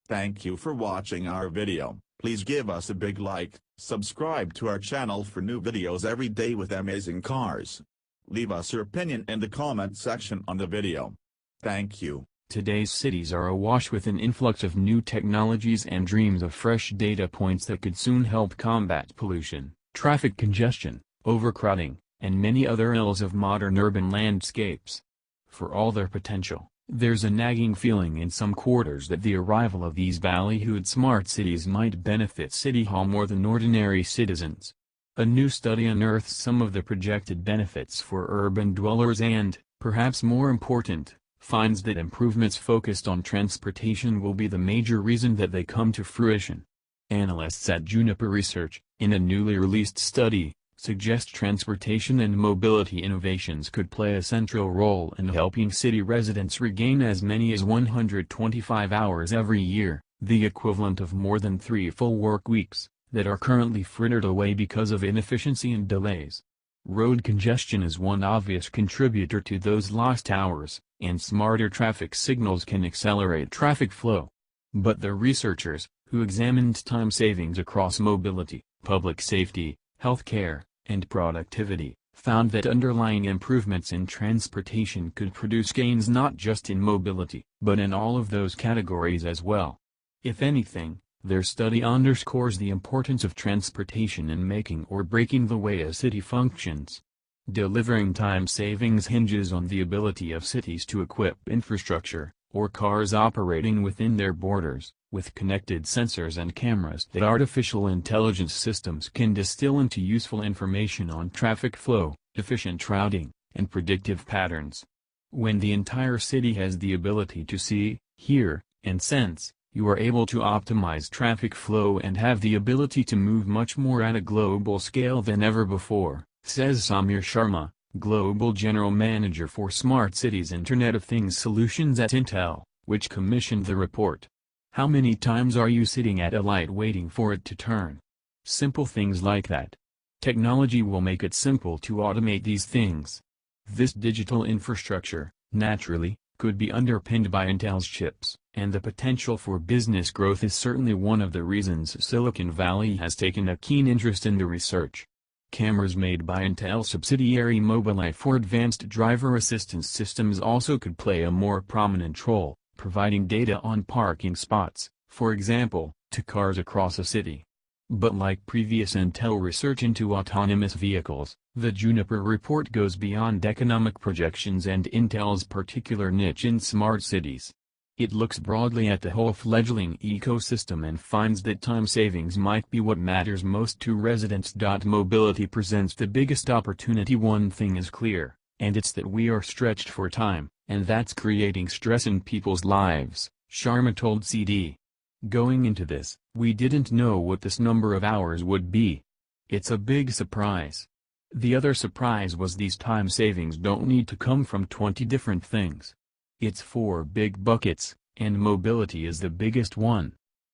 Thank you for watching our video. Please give us a big like, subscribe to our channel for new videos every day with amazing cars. Leave us your opinion in the comment section on the video. Thank you. Today's cities are awash with an influx of new technologies and dreams of fresh data points that could soon help combat pollution, traffic congestion, overcrowding, and many other ills of modern urban landscapes. For all their potential, there's a nagging feeling in some quarters that the arrival of these ballyhooed smart cities might benefit City Hall more than ordinary citizens. A new study unearths some of the projected benefits for urban dwellers and, perhaps more important, finds that improvements focused on transportation will be the major reason that they come to fruition. Analysts at Juniper Research, in a newly released study, suggest transportation and mobility innovations could play a central role in helping city residents regain as many as 125 hours every year, the equivalent of more than 3 full work weeks, that are currently frittered away because of inefficiency and delays. Road congestion is one obvious contributor to those lost hours, and smarter traffic signals can accelerate traffic flow. But the researchers, who examined time savings across mobility, public safety, healthcare, and productivity, found that underlying improvements in transportation could produce gains not just in mobility, but in all of those categories as well. If anything, their study underscores the importance of transportation in making or breaking the way a city functions. Delivering time savings hinges on the ability of cities to equip infrastructure, or cars operating within their borders, with connected sensors and cameras that artificial intelligence systems can distill into useful information on traffic flow, efficient routing, and predictive patterns. When the entire city has the ability to see, hear, and sense, you are able to optimize traffic flow and have the ability to move much more at a global scale than ever before, says Sameer Sharma, Global General Manager for Smart Cities Internet of Things Solutions at Intel, which commissioned the report. How many times are you sitting at a light waiting for it to turn? Simple things like that. Technology will make it simple to automate these things. This digital infrastructure, naturally, could be underpinned by Intel's chips, and the potential for business growth is certainly one of the reasons Silicon Valley has taken a keen interest in the research. Cameras made by Intel subsidiary Mobileye for advanced driver assistance systems also could play a more prominent role, providing data on parking spots, for example, to cars across a city. But like previous Intel research into autonomous vehicles, the Juniper report goes beyond economic projections and Intel's particular niche in smart cities. It looks broadly at the whole fledgling ecosystem and finds that time savings might be what matters most to residents.Mobility presents the biggest opportunity. One thing is clear, and it's that we are stretched for time, and that's creating stress in people's lives, Sharma told CD. Going into this, we didn't know what this number of hours would be. It's a big surprise. The other surprise was these time savings don't need to come from 20 different things. It's 4 big buckets, and mobility is the biggest one.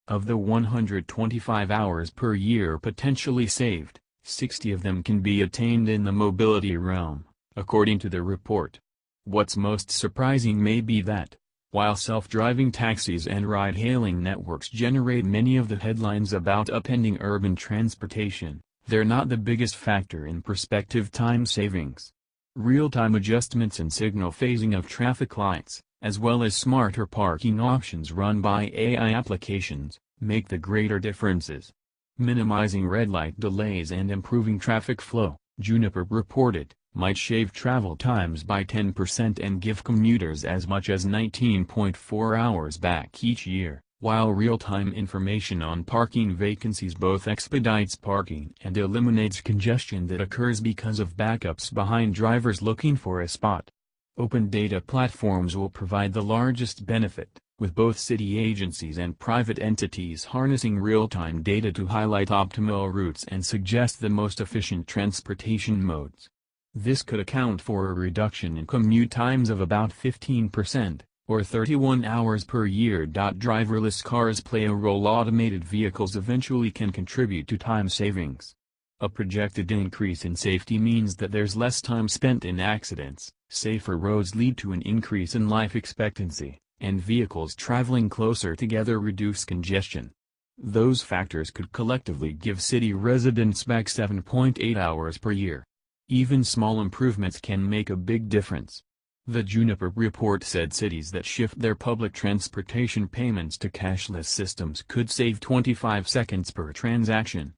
Of the 125 hours per year potentially saved, 60 of them can be attained in the mobility realm, according to the report. What's most surprising may be that, while self-driving taxis and ride-hailing networks generate many of the headlines about upending urban transportation, they're not the biggest factor in prospective time savings. Real-time adjustments and signal phasing of traffic lights, as well as smarter parking options run by AI applications, make the greater differences. Minimizing red light delays and improving traffic flow, Juniper reported, might shave travel times by 10% and give commuters as much as 19.4 hours back each year, while real-time information on parking vacancies both expedites parking and eliminates congestion that occurs because of backups behind drivers looking for a spot. Open data platforms will provide the largest benefit, with both city agencies and private entities harnessing real-time data to highlight optimal routes and suggest the most efficient transportation modes. This could account for a reduction in commute times of about 15%, or 31 hours per year. Driverless cars play a role. Automated vehicles eventually can contribute to time savings. A projected increase in safety means that there's less time spent in accidents. Safer roads lead to an increase in life expectancy, and vehicles traveling closer together reduce congestion. Those factors could collectively give city residents back 7.8 hours per year. Even small improvements can make a big difference. The Juniper report said cities that shift their public transportation payments to cashless systems could save 25 seconds per transaction.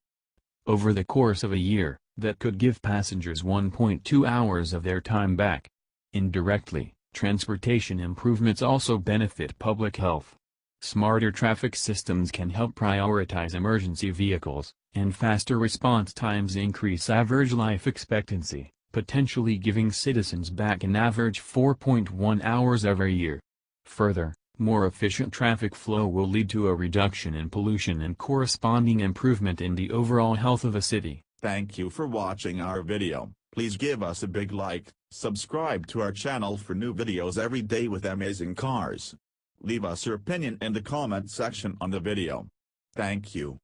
Over the course of a year, that could give passengers 1.2 hours of their time back. Indirectly, transportation improvements also benefit public health. Smarter traffic systems can help prioritize emergency vehicles, and faster response times increase average life expectancy, potentially giving citizens back an average 4.1 hours every year. Further, more efficient traffic flow will lead to a reduction in pollution and corresponding improvement in the overall health of a city. Thank you for watching our video. Please give us a big like, subscribe to our channel for new videos every day with amazing cars. Leave us your opinion in the comment section on the video. Thank you.